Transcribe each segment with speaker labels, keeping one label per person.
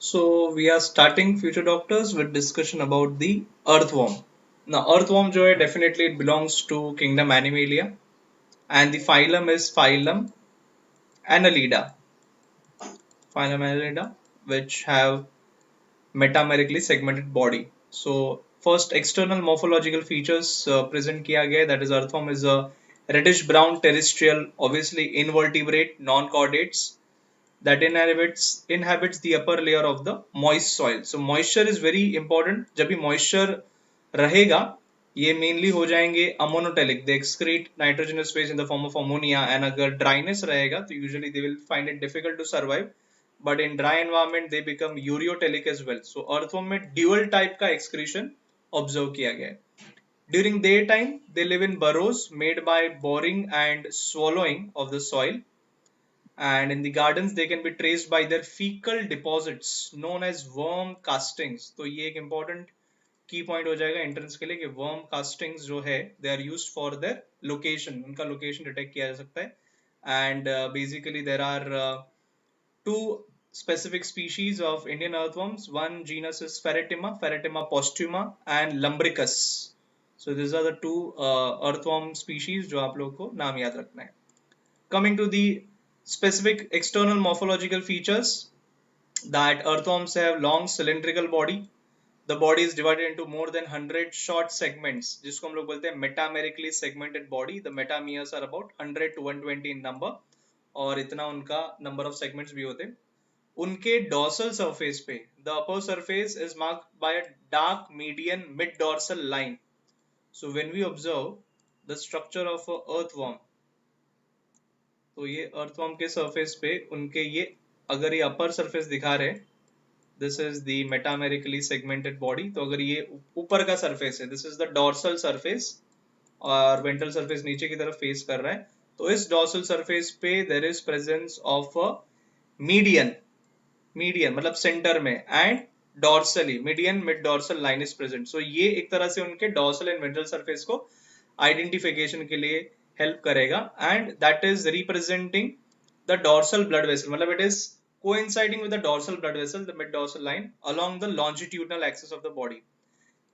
Speaker 1: So we are starting Future Doctors with discussion about the earthworm. Now earthworm जो है definitely it belongs to kingdom Animalia and the phylum is phylum Annelida. Phylum Annelida which have metamerically segmented body. So first external morphological features present किया गया है, that is earthworm is a reddish brown terrestrial obviously invertebrate non-chordates that inhabits the upper layer of the moist soil. So moisture is very important. जब भी moisture रहेगा ये mainly हो जाएंगे ammonitic. They excrete nitrogenous waste in the form of ammonia and अगर dryness रहेगा तो usually they will find it difficult to survive. But in dry environment they become ureotelic as well. So earthworm में dual type का excretion observe किया गया है. During daytime they live in burrows made by boring and swallowing of the soil, and in the gardens they can be traced by their fecal deposits known as worm castings. तो ये एक important की point हो जाएगा entrance के लिए कि worm castings जो है they are used for their location, उनका लोकेशन डिटेक्ट किया जा सकता है. And basically there are two specific species of Indian earthworms. One genus is Ferretima, Ferretima postuma, and Lumbricus. So these are the two earthworm species जो आप लोग को नाम याद रखना है. Coming to the specific external morphological features, that earthworms have long cylindrical body. The body is divided into more than 100 short segments जिसको हम लोग बोलते हैं metamerically segmented body. The metameres are about 100 to 120 in number और इतना उनका number of segments भी होते हैं. उनके dorsal surface पे the upper surface is marked by a dark median mid dorsal line. So when we observe the structure of a earthworm, तो ये earthworm के surface पे उनके ये अगर ये upper surface दिखा रहे, this is the metamerically segmented body. तो अगर ये ऊपर का surface है, this is the dorsal surface और ventral surface नीचे की तरफ face कर रहा है, तो इस dorsal surface पे there is presence of a median, median मतलब center में, and dorsally median mid dorsal line is present. So ये एक तरह से उनके dorsal and ventral surface को identification के लिए help करेगा, and that is representing the dorsal blood vessel, मतलब it is coinciding with the dorsal blood vessel, the mid dorsal line along the longitudinal axis of the body.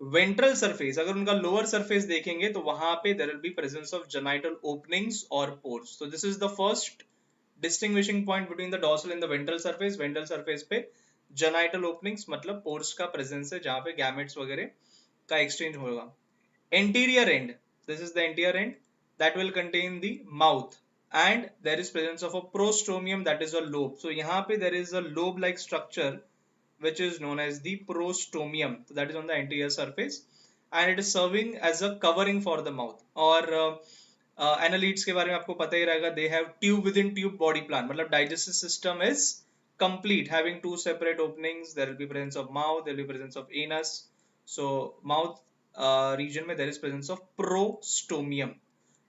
Speaker 1: Ventral surface अगर उनका lower surface देखेंगे तो वहां पे there will be presence of genital openings or pores. So this is the first distinguishing point between the dorsal and the ventral surface. Ventral surface पे genital openings मतलब pores का presence है जहाँ पे gametes वगैरह का exchange होगा. Anterior end, this is the anterior end that will contain the mouth, and there is presence of a prostomium, that is a lobe. So यहाँ पे there is a lobe like structure which is known as the prostomium, so that is on the anterior surface and it is serving as a covering for the mouth. और annelids के बारे में आपको पता ही रहेगा, they have tube within tube body plan, मतलब digestive system is complete having two separate openings. There will be presence of mouth, there will be presence of anus. So mouth region में there is presence of prostomium.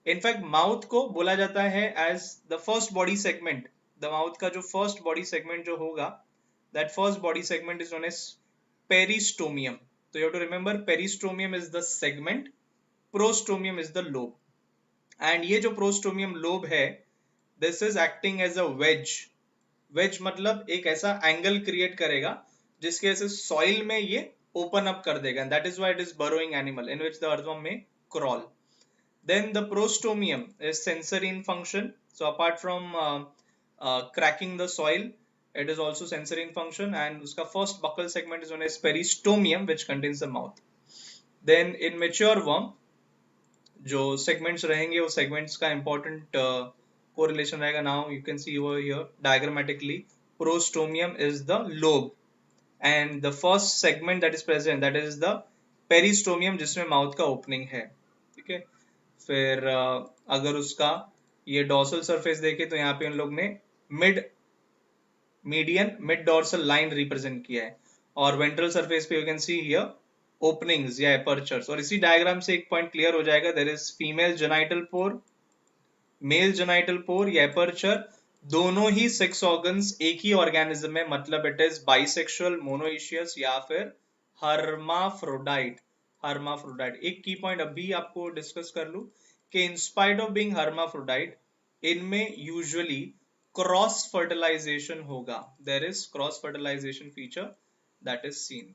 Speaker 1: In fact mouth को बोला जाता है as the first body segment. The mouth का जो first body segment जो होगा, that first body segment is known as peristomium. So you have to remember peristomium is the segment, prostomium is the lobe. And ये जो prostomium lobe है, this is acting as a wedge. Wedge मतलब एक ऐसा angle create करेगा जिसके वजह से soil में ये open up कर देगा, and that is why it is burrowing animal in which the earthworm may crawl. Then the prostomium is sensory in function. So apart from cracking the soil, it is also sensory in function, and uska first buccal segment is known as peristomium, which contains the mouth. Then in mature worm, जो segments रहेंगे वो segments का important correlation रहेगा. Now you can see over here diagrammatically, prostomium is the lobe, and the first segment that is present, that is the peristomium, जिसमें mouth का opening है. ठीक है, फिर अगर उसका ये डॉर्सल सरफेस देखे तो यहाँ पे उन लोग ने मिड डॉर्सल लाइन रिप्रेजेंट किया है, और वेंट्रल सरफेस पे you can see here openings या एपर्चर्स. और इसी डायग्राम से एक पॉइंट क्लियर हो जाएगा, there is female genital pore, male genital pore या एपर्चर, दोनों ही सेक्स ऑर्गन्स एक ही ऑर्गेनिज्म में, मतलब इट इज बाइसेक्सुअल, मोनोइशियस या फिर हर्माफ्रोडाइट. हर्माफ्रोडाइट एक की पॉइंट अभी आपको डिस्कस कर लूं कि in spite of being hermaphrodite, इनमें यूजुअली क्रॉस फर्टिलाइजेशन होगा, there is cross fertilisation feature that is seen.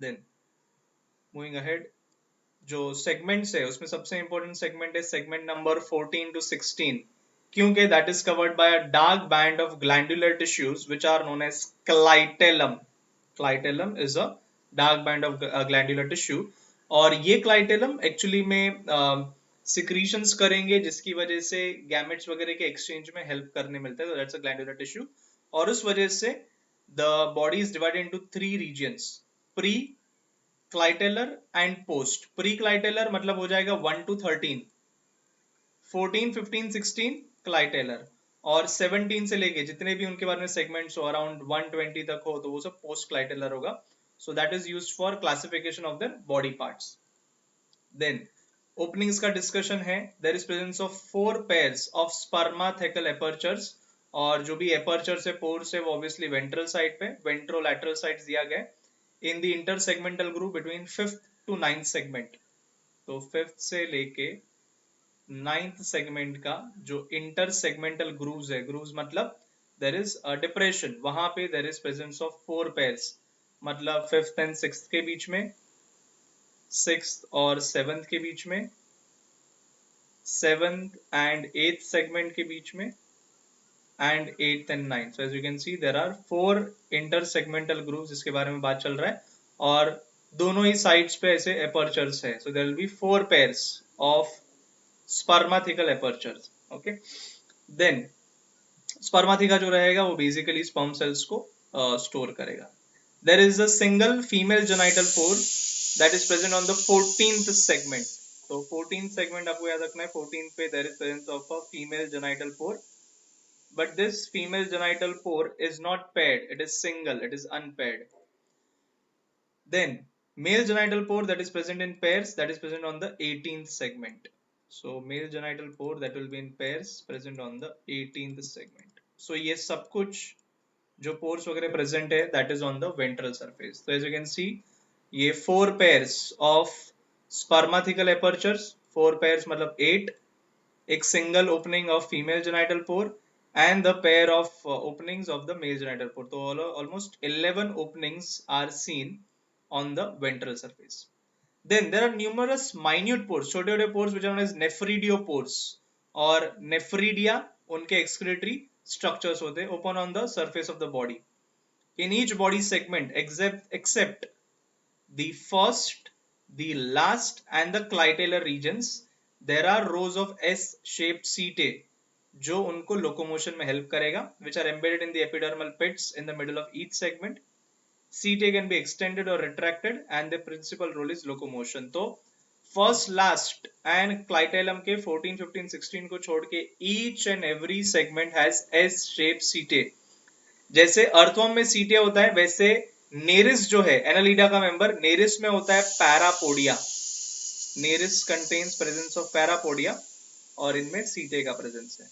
Speaker 1: Then moving ahead, जो सेगमेंट्स है उसमें सबसे इंपॉर्टेंट सेगमेंट है सेगमेंट नंबर 14 टू 16, क्योंकि that is covered by a dark band of glandular tissues which are known as clitellum. Clitellum is a dark band of glandular tissue, और ये clitellum actually में secretions करेंगे जिसकी वजह से gametes वगैरह के एक्सचेंज में हेल्प करने मिलता है, दैट्स अ ग्लैंडुलर टिश्यू. और उस वजह से the body is divided into three regions, pre clitellar and post. Pre clitellar मतलब हो जाएगा 1 टू 13, 14 15 16 क्लाइटेलर, और 17 से लेके जितने भी उनके बारे में सेगमेंट्स हो अराउंड 120 तक हो तो वो सब पोस्ट क्लाइटेलर होगा. So that is used for classification of the body parts. Then openings का डिस्कशन है. There is presence of 4 pairs of spermathecal apertures, और जो भी एपर्चर्स है पोर्स है वो ऑब्वियसली वेंट्रल साइड पे, वेंट्रोलैटरल साइड दिया गया in the intersegmental groove between 5th to 9th segment. तो 5th से लेके 9th सेगमेंट का जो इंटर सेगमेंटल ग्रूव्स है, ग्रूव्स मतलब देयर इज अ डिप्रेशन, वहां पे there is presence of 4 pairs, मतलब 5th एंड 6th के बीच में, 6th और 7th के बीच में, 7th एंड 8th सेगमेंट के बीच में, and 8th and 9th. So as you can see there are 4 intersegmental grooves जिसके बारे में बात चल रहा है, और दोनों ही साइड्स पे ऐसे एपर्चर्स है. So there will be 4 pairs of spermathical apertures. Okay. Then स्पर्माथिका जो रहेगा वो बेसिकली स्पर्म सेल्स को स्टोर करेगा. There is a single female genital pore that is present on the 14th segment. तो 14th segment आपको याद रखना है, 14th पे there is presence of a female genital pore, but this female genital pore is not paired, it is single, it is unpaired. Then male genital pore that is present in pairs, that is present on the 18th segment. So male genital pore that will be in pairs present on the 18th segment. So ये सब कुछ जो pores वगैरह present है that is on the ventral surface. तो as you can see ये 4 pairs of spermathecal apertures, 4 pairs मतलब 8, एक single opening of female genital pore and the pair of openings of the male genital pore. तो almost 11 openings are seen on the ventral surface. Then there are numerous minute pores, छोटे छोटे pores which are known as nephridiopores, और nephridia उनके excretory structures होते हैं open on the surface of the body. In each body segment except the first, the last and the clitellar regions, there are rows of S-shaped setae जो उनको locomotion में help करेगा, which are embedded in the epidermal pits in the middle of each segment. Setae can be extended or retracted and the principal role is locomotion. तो first, last and clitellum के 14, 15, 16 को छोड़ के each and every segment has S-shaped setae. जैसे earthworm में setae होता है वैसे नेरिस जो है एनालिडा का मेंबर, नेरिस में होता है parapodia. Nereis contains presence of parapodia और इनमें setae का presence है.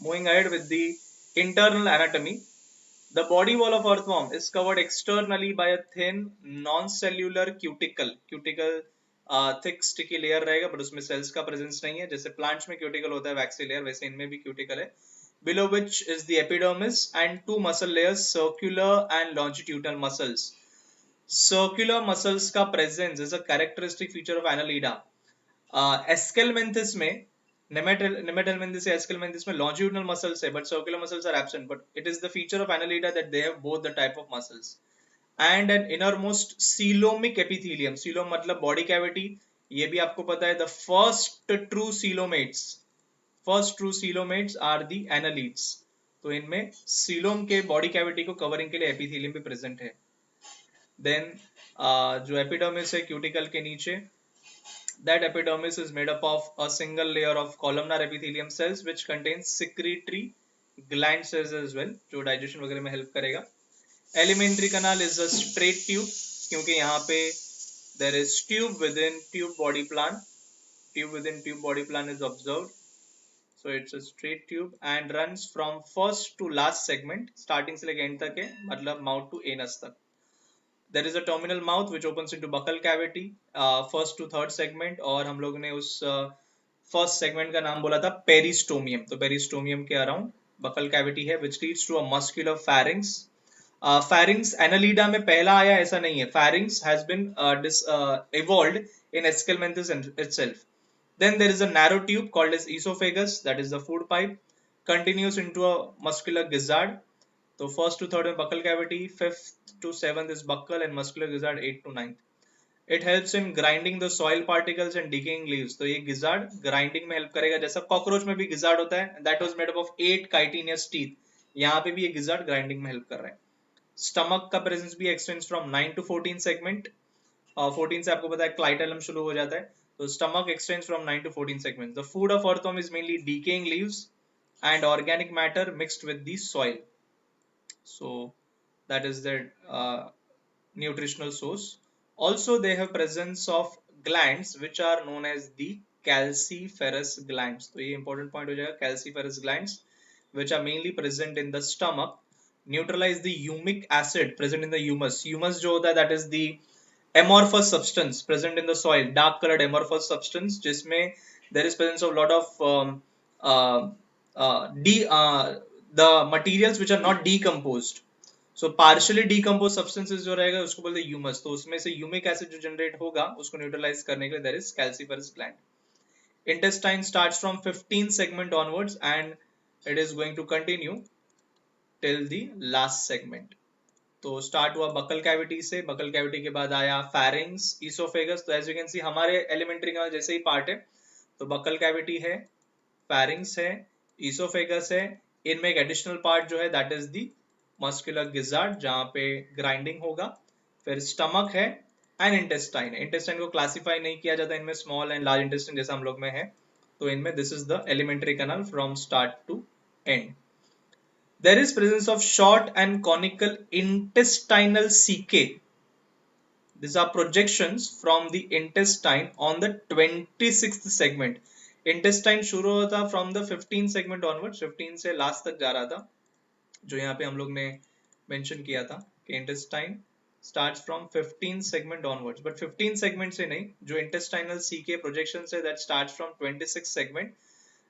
Speaker 1: Moving ahead with the internal anatomy. The body wall of earthworm is covered externally by a thin non-cellular cuticle. Cuticle thick sticky layer रहेगा but उसमें cells का presence नहीं है. जैसे plants में cuticle होता है waxy layer, वैसे इनमें भी cuticle है. Below which is the epidermis and 2 muscle layers, circular and longitudinal muscles. Circular muscles का presence is a characteristic feature of Annelida. Escalmenthes में Nemathelminthes या Escalmenthes में longitudinal muscles है but circular muscles are absent, but it is the feature of Annelida that they have both the type of muscles. And an innermost coelomic epithelium. Coelom मतलब body cavity, ये भी आपको पता है. The first true coelomates are the annelids. तो इनमें coelom के body cavity को covering के लिए epithelium भी present है. Then जो epidermis है cuticle के नीचे, that epidermis is made up of a single layer of columnar epithelium cells which contains secretory gland cells as well, जो digestion वगैरह में help करेगा. Alimentary canal is a straight tube क्योंकि यहाँ पे there is tube within tube body plan. Tube within tube body plan is observed. So it's a straight tube and runs from first to last segment, starting से लेके end तक है, मतलब mouth to anus तक. There is a terminal mouth which opens into buccal cavity, first to third segment, और हम लोग ने उस फर्स्ट सेगमेंट का नाम बोला था पेरिस्टोमियम, तो पेरिस्टोमियम के अराउंड बकल कैविटी है which leads to a muscular pharynx. Pharynx Annelida में पहला आया ऐसा नहीं है, pharynx has been evolved in Eschelminthes itself. Then there is a narrow tube called as esophagus, that is the food pipe, continues into a muscular gizzard. So first to third में buccal cavity, fifth to seventh is buccal and muscular gizzard, eighth to ninth. It helps in grinding the soil particles and decaying leaves. तो ये gizzard grinding में help करेगा, जैसा cockroach में भी gizzard होता है, that was made up of 8 chitinous teeth. यहाँ पे भी ये gizzard grinding में help कर रहा है. Stomach का presence भी extends from 9 to 14 segment. 14 से आपको पता है क्लाइटेलम शुरू हो जाता है, तो stomach extends from 9 to 14 segments. The food of earthworm is mainly decaying leaves and organic matter mixed with the soil. So that is their nutritional source. Also, they have presence of glands which are known as the calciferous glands. तो ये important point हो जाएगा, calciferous glands which are mainly present in the stomach, neutralize the humic acid present in the humus. Humus जो होता है that is the amorphous substance present in the soil, dark colored amorphous substance जिसमें there is presence of lot of uh, uh, de, uh, the materials which are not decomposed. So partially decompose substances जो रहेगा उसको बोलते हैं humus, तो उसमें से humic acid जो जनरेट होगा उसको न्यूट्रलाइज करने के लिए there is calciferous gland. Intestine starts from 15 segment onwards and it is going to continue till the last segment. तो स्टार्ट हुआ बकल कैविटी से, बकल कैविटी के बाद आया फेरिंग्स, ईसोफेगस। तो एज यू कैन सी हमारे एलिमेंट्री का जैसे ही पार्ट है, तो बकल कैविटी है, फेरिंग्स है, ईसोफेगस है, इनमें एक एडिशनल पार्ट जो है that is the muscular gizzard जहां पे ग्राइंडिंग होगा, फिर स्टमक है एंड इंटेस्टाइन है। इंटेस्टाइन को क्लासिफाई नहीं किया जाता, इनमें स्मॉल एंड लार्ज इंटेस्टाइन जैसा हम लोग में है, तो इनमें this is the alimentary canal from start to end. There is presence of short and conical intestinal caecae. These are projections from the intestine on the 26th segment. Intestine शुरू होता from the 15th segment onwards, 15 से last तक जा रहा था, जो यहाँ पे हम लोग ने मेंशन किया था कि intestine starts from 15 segment onwards, but 15 segment से नहीं, जो intestinal caecae projection से that starts from 26 segment,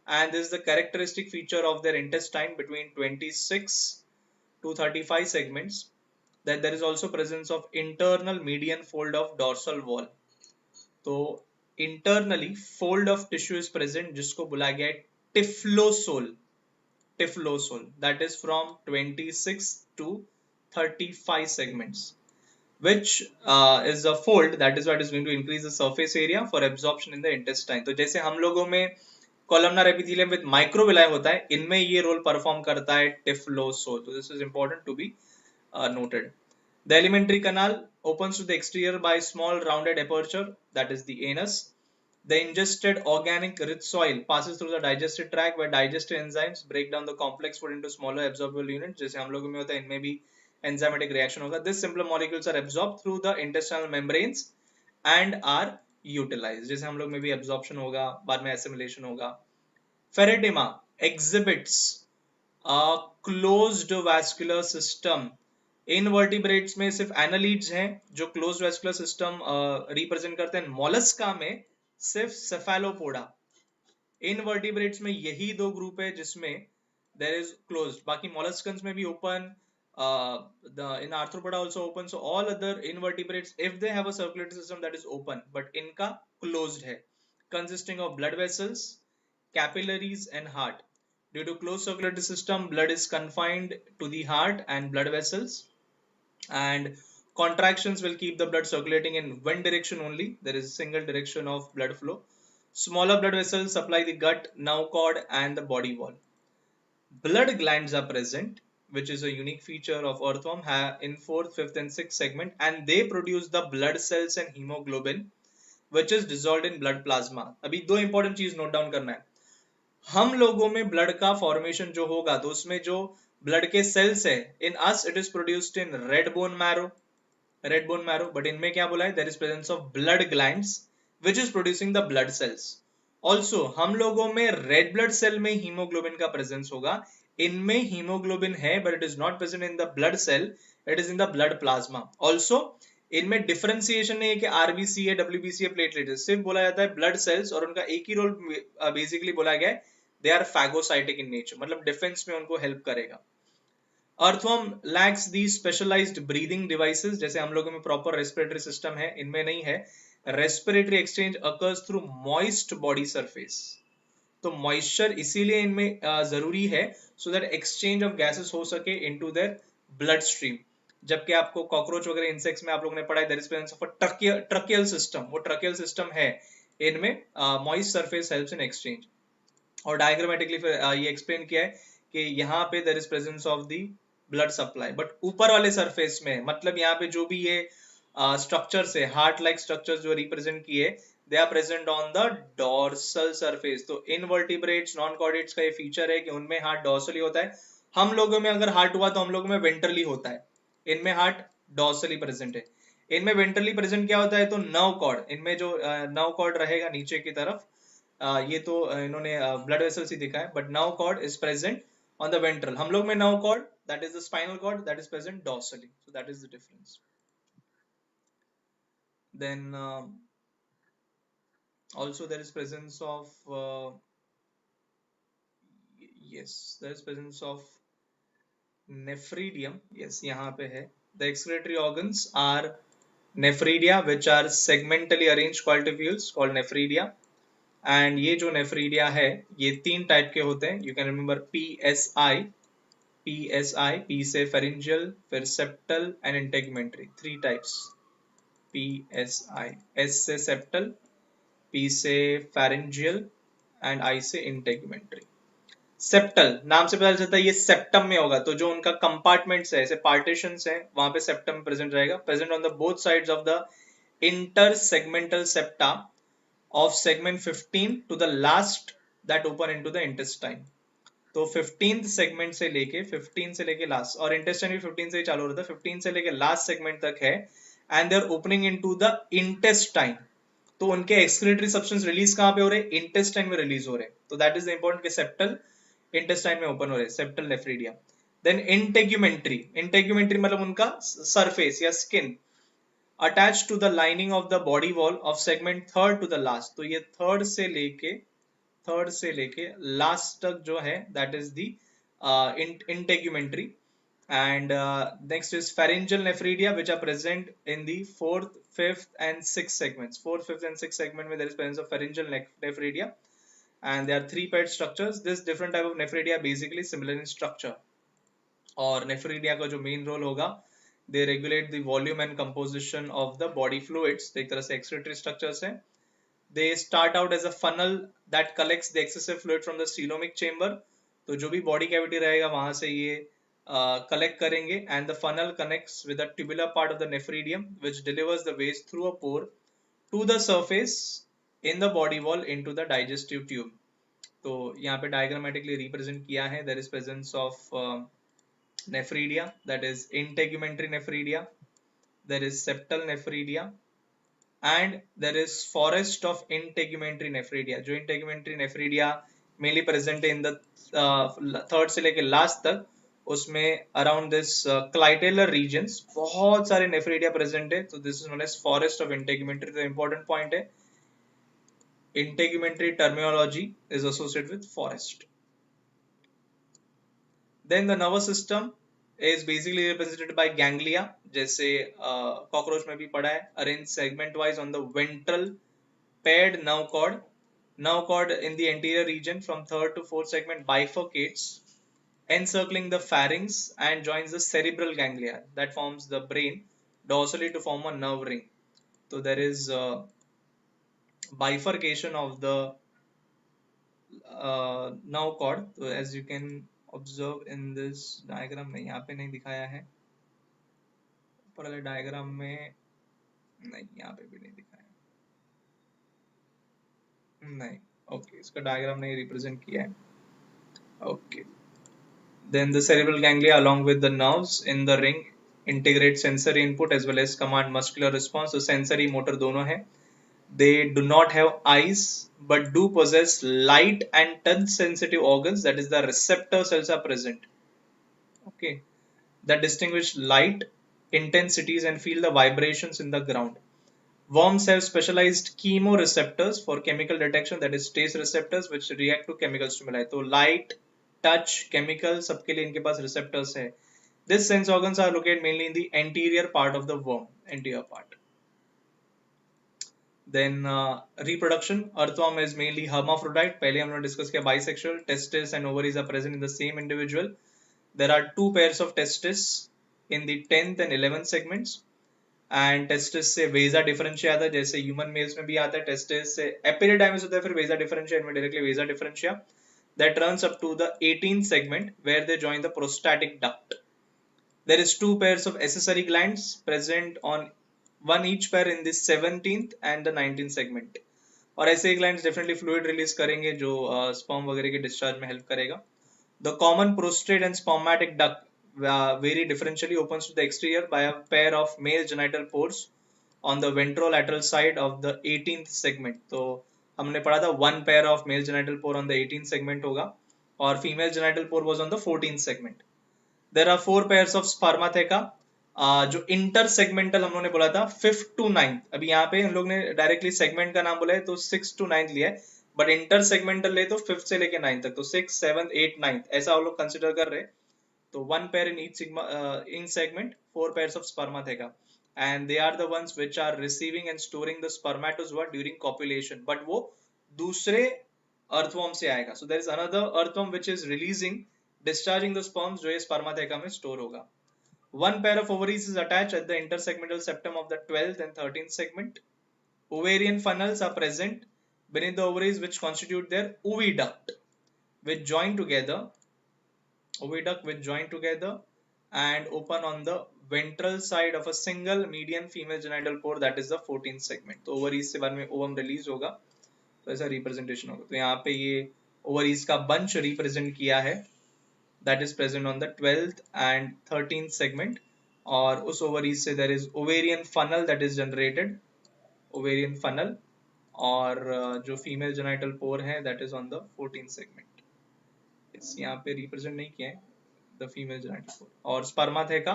Speaker 1: and this is the characteristic feature of their intestine between 26 to 35 segments, that there is also presence of internal median fold of dorsal wall. तो internally fold of tissue is present जिसको बुलाया गया है typhlosole, typhlosole, that is from 26 to 35 segments, which is a fold, that is what is going to increase the surface area for absorption in the intestine. तो जैसे हम लोगों में columnar epithelium with microvilli होता है, इनमें ये रोल परफॉर्म करता है टिफ्लोसोल। तो this is important to be noted. The alimentary canal opens to the exterior by small rounded aperture, that is the anus. The ingested organic rich soil passes through the digestive tract where digestive enzymes break down the complex food into smaller absorbable units. जैसे हम लोगों में होता है, इनमें भी enzymatic reaction होगा. These simpler molecules are absorbed through the intestinal membranes and are utilized. जैसे हम लोग में भी absorption होगा, बाद में assimilation होगा. Pheretima exhibits a closed vascular system. Invertebrates में सिर्फ एनालीड्स हैं जो क्लोज्ड वैस्कुलर सिस्टम रिप्रेजेंट करते हैं, मोलस्का में सिर्फ सेफेलोपोडा। इनवर्टिब्रेट्स में यही दो ग्रुप है जिसमें देयर इज क्लोज्ड, बाकी मोलस्कन्स में भी open, in arthropoda also open, so all other invertebrates if they have a circulatory system that is open, but इनका closed है, consisting of blood vessels, capillaries and heart. Due to closed circulatory system, blood is confined to the heart and blood vessels, and contractions will keep the blood circulating in one direction only. There is a single direction of blood flow. Smaller blood vessels supply the gut, nerve cord and the body wall. Blood glands are present, which is a unique feature of earthworm in 4th, 5th and 6th segment, and they produce the blood cells and hemoglobin which is dissolved in blood plasma. अभी दो important चीज note down करना है, हम लोगों में blood का formation जो होगा तो उसमें जो ब्लड के सेल्स है, in us it is produced in red bone marrow, red bone marrow, but इनमें क्या बोला है, there is presence of blood glands which is producing the blood cells. Also हम लोगों में रेड ब्लड सेल में हीमोग्लोबिन का प्रेजेंस होगा, इनमें हीमोग्लोबिन है but it is not present in the blood cell, it is in the blood plasma. Also इनमें differentiation नहीं है कि आरबीसी है, डब्ल्यूबीसी है, प्लेटलेट है, सिर्फ बोला जाता है ब्लड सेल्स, और उनका एक ही रोल बेसिकली बोला गया है, they are phagocytic in nature, मतलब डिफेंस में उनको हेल्प करेगा। Earthworm lacks the specialised breathing devices, जैसे हम लोगों में प्रॉपर रेस्पिरेटरी सिस्टम है, इनमें नहीं है। Respiratory exchange occurs through moist body surface, तो मॉइस्चर इसीलिए इनमें जरूरी है, so that exchange of gases हो सके इनटू देयर ब्लड स्ट्रीम। जबकि आपको कॉकरोच वगैरह इंसेक्ट्स में आप लोगों ने पढ़ा है, there is presence of a tracheal system, वो ट्रकियल सिस्टम है इनमें, moist surface helps in exchange. और डायग्रामेटिकली फिर ये एक्सप्लेन किया है कि यहाँ पे there is presence of the blood supply, but ऊपर वाले सरफेस में, मतलब यहाँ पे जो भी ये स्ट्रक्चर्स है, हार्ट लाइक स्ट्रक्चर्स जो रिप्रेजेंट किए, they are present on the dorsal surface. तो इनवर्टिब्रेट्स, नॉन कॉर्डेट्स का ये फीचर है कि उनमें हार्ट डॉर्सली होता है। हम लोगों में अगर हार्ट हुआ तो हम लोगों में वेंट्रली होता है, इनमें हार्ट डॉर्सली प्रेजेंट है। इनमें वेंट्रली प्रेजेंट क्या होता है, तो नर्व कॉर्ड, इनमें जो नर्व कॉर्ड रहेगा नीचे की तरफ, ये तो इन्होंने ब्लड वेसल्स ही दिखा है, but nerve cord is present on the ventral. हम लोग में nerve cord, that is the spinal cord, that is present dorsally, so that is the difference. Then also there is presence of yes, there is presence of nephridium. Yes, यहाँ पे है. The excretory organs are nephridia, which are segmentally arranged quadricules called nephridia. And ये जो nephridia है, ये तीन type के होते हैं. You can remember PSI, P से pharyngeal, फिर septal and integumentary. Three types. PSI, S से septal, P से pharyngeal एंड I से इंटेगुमेंट्री। सेप्टल नाम से पता चलता है ये सेप्टम में होगा, तो जो उनका कंपार्टमेंट्स है, ऐसे पार्टीशंस है, वहां पे सेप्टम प्रेजेंट रहेगा, present on the both sides of the inter segmental septa of segment 15 to the last that open into the intestine. तो 15th सेगमेंट से लेके 15 से लेके लास्ट, और इंटेस्टाइन भी 15 से ही चालू होता है, 15 से लेके लास्ट सेगमेंट तक है, and they are opening into the intestine. तो उनके एक्सक्रीटरी सब्सटेंस रिलीज कहां पे हो रहे हैं, इंटेस्टाइन में रिलीज हो रहे हैं, तो दैट इज द इंपॉर्टेंट कि सेप्टल इंटेस्टाइन में ओपन हो रहे हैं, septal nephridia. Then integumentary, integumentary मतलब उनका सरफेस या skin attach to the lining of the body wall of segment third to the last, तो ये थर्ड से लेके लास्ट तक जो है, that is the integumentary. And next is pharyngeal nephridia, which are present in the fourth, fifth, and sixth segments. Fourth, fifth, and sixth segment where there is presence of pharyngeal nephridia, and there are three paired structures. This different type of nephridia basically similar in structure. और nephridia का जो main role होगा, they regulate the volume and composition of the body fluids. तो एक तरह से excretory structures हैं. They start out as a funnel that collects the excessive fluid from the coelomic chamber. तो जो भी body cavity रहेगा वहां से ये collect करेंगे, and the funnel connects with the tubular part of the nephridium, which delivers the waste through a pore to the surface in the body wall into the digestive tube. तो यहाँ पे diagrammatically represent किया है, there is presence of nephridia, that is integumentary nephridia, there is septal nephridia, and there is forest of integumentary nephridia. जो integumentary nephridia mainly present in the third से लेके last तक, उसमें अराउंड दिस क्लाइटेलर रीजन्स बहुत सारे nephridia present है, तो this is known as forest of integumentary. तो इंपॉर्टेंट पॉइंट है, integumentary terminology is associated with forest. Then the nervous system is basically represented by ganglia, जैसे cockroach में भी पढ़ा है, arrange segment wise on the ventral paired nerve cord. Nerve cord in the anterior region from third to fourth segment bifurcates, encircling the pharynx and joins the cerebral ganglia that forms the brain dorsally to form a nerve ring. So there is bifurcation of the nerve cord. So as you can observe in this diagram, में यहाँ पे नहीं दिखाया है, ऊपर वाले diagram में नहीं, यहाँ पे भी नहीं दिखाया, नहीं, ओके, इसका डायग्राम नहीं रिप्रेजेंट किया है, okay. Then the cerebral ganglia along with the nerves in the ring integrate sensory input as well as command muscular response. So sensory motor दोनों है. They do not have eyes but do possess light and touch sensitive organs, that is the receptor cells are present. Okay, that distinguish light intensities and feel the vibrations in the ground. Worms have specialized chemoreceptors for chemical detection, that is taste receptors which react to chemical stimuli. तो light, touch, chemical सबके लिए इनके पास receptors है. These sense organs are located mainly in the anterior part of the worm, anterior part. Then reproduction, earthworm is mainly hermaphrodite. पहले हमने discuss किया bisexual, testes and ovaries are present in the same individual. There are two pairs of testes in the 10th and 11th segments. And testis से वेजा differentia आता है, जैसे human mails में भी आता है. टेस्टिस से एपिडिडाइमिस होता है, फिर वेजा डिफरेंशिया, इनमें directly vasa deferentia that runs up to the 18th segment where they join the prostatic duct. There is two pairs of accessory glands present on one each pair in the 17th and the 19th segment. और ऐसे glands definitely fluid release करेंगे जो sperm वगैरह के discharge में help करेगा. The common prostate and spermatic duct vary differentially, opens to the exterior by a pair of male genital pores on the ventrolateral side of the 18th segment. तो हमने पढ़ा था one pair of male genital pore on the 18th segment होगा और female genital pore was on the 14th segment. There are four pairs of spermatheca. जो inter segmental हम लोगों ने बोला था 5th to 9th. अभी यहाँ पे हम लोग ने डायरेक्टली सेगमेंट का नाम बोला है तो 6th to 9th लिया है, बट इंटर सेगमेंटल ले तो 5th से लेके 9th तक, तो 6th 7th 8th 9th ऐसा हम लोग कंसिडर कर रहे हैं. तो one pair in each in segment, four pairs of spermatheca, and they are the ones which are receiving and storing the spermatozoa during copulation. But वो दूसरे earthworm से आएगा. So there is another earthworm which is releasing, discharging the sperms जो ये spermatheca में store होगा. One pair of ovaries is attached at the intersegmental septum of the 12th and 13th segment. Ovarian funnels are present beneath the ovaries which constitute their oviduct, which join together and open on the ventral side of a single median female genital pore, that is the 14th segment. तो ovaries से बाद में ovum release होगा, तो ऐसा representation होगा. तो यहाँ पे ये ovaries का bunch represent किया है, that is present on the 12th and 13th segment. और उस ovaries से there is ovarian funnel that is generated, ovarian funnel, और जो female genital pore है that is on the 14th segment. यहाँ पे represent नहीं किया है the female genital pore. और spermatheca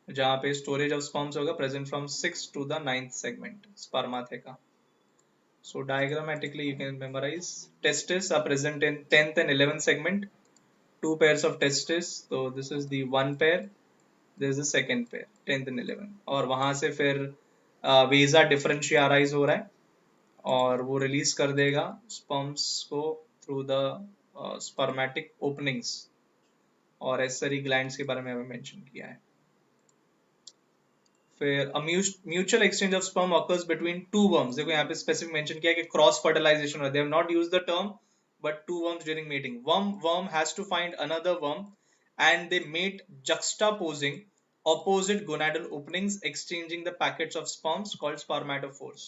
Speaker 1: जहाँ पे storage of sperms होगा present from 6th to the 9th segment, spermatheca. So diagrammatically you can memorize. Testes are present in 10th and 11th segment, two pairs of testes. So this is the one pair, this is the second pair, 10th and 11th. और वहां से फिर vasa differentia arise हो रहा है और वो release कर देगा स्पर्म्स को थ्रू द स्पर्मेटिक ओपनिंग्स, और एसेसरी ग्लैंड्स के बारे में हमें मेंशन किया है. फिर mutual exchange of sperm occurs between two worms. देखो यहाँ पे स्पेसिफिक मेंशन किया है कि क्रॉस फर्टिलाइजेशन हो रहा है. They have not used the term but two worms during mating. Worm has to find another worm and they mate juxtaposing opposite gonadal openings, exchanging the packets of sperms called spermatophores.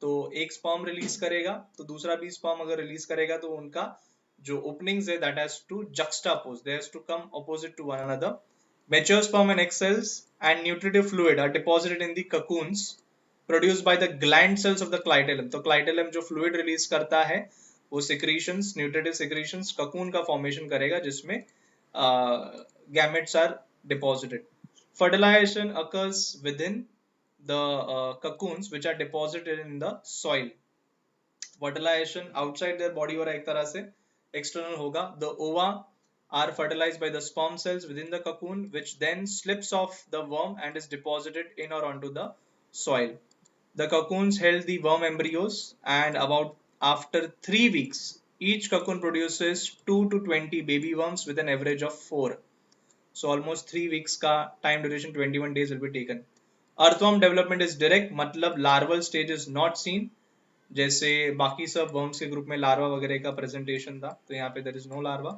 Speaker 1: तो एक sperm release करेगा तो दूसरा भी sperm अगर release करेगा तो उनका जो openings है that has to juxtapose, they has to come opposite to one another. Mature sperm and egg cells and nutritive fluid are deposited in the cocoons produced by the gland cells of the clitellum. तो clitellum जो fluid release करता है वो secretions, nutritive secretions, cocoon का formation करेगा जिसमें gametes are deposited. Fertilization occurs within the cocoons which are deposited in the soil. Fertilization outside their body हो रहा है एक तरह से, external होगा. The ova are fertilized by the sperm cells within the cocoon which then slips off the worm and is deposited in or onto the soil. The cocoons held the worm embryos and about after 3 weeks, each cocoon produces 2 to 20 baby worms with an average of 4. So almost 3 weeks का time duration, 21 days will be taken. Earthworm development is direct, मतलब larval stage is not seen. जैसे बाकी सब worms के group में larva वगैरह का presentation था, तो यहाँ पे there is no larva.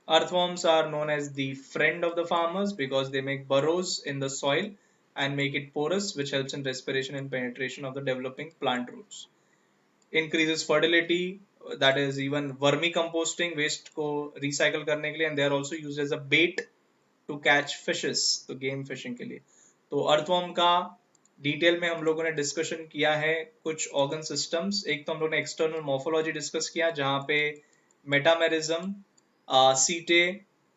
Speaker 1: Earthworms are known as the friend of the farmers because they make burrows in the soil and make it porous, which helps in respiration and penetration of the developing plant roots. Increases fertility, that is even vermicomposting, waste को recycle करने के लिए, and they are also used as a bait to catch fishes, तो game fishing के लिए. तो earthworm का detail में हम लोगों ने डिस्कशन किया है कुछ ऑर्गन सिस्टम्स. एक तो हम लोगों ने एक्सटर्नल मॉर्फोलॉजी डिस्कस किया जहाँ पे मेटामेरिज्म, सीटे,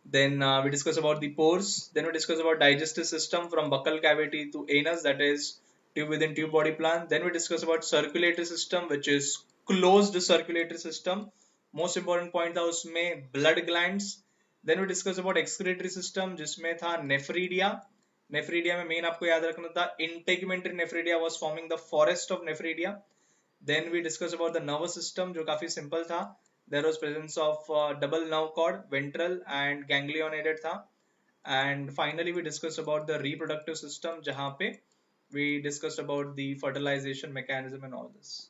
Speaker 1: Then we discuss about the pores. Then we discuss about digestive system from buccal cavity to anus, that is tube within tube body plan. Then we discuss about circulatory system, which is closed circulatory system. Most important point था उसमें blood glands. Then we discuss about excretory system, जिसमें था nephridia. Nephridia में main आपको याद रखना था integumentary nephridia was forming the forest of nephridia. Then we discuss about the nervous system जो काफी simple था. There was presence of double nerve cord, ventral and ganglionated था. And finally we discussed about the reproductive system जहाँ पे we discussed about the fertilization mechanism and all this.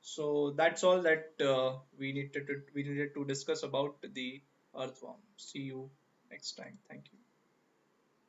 Speaker 1: So that's all that we needed to discuss about the earthworm. See you next time. Thank you.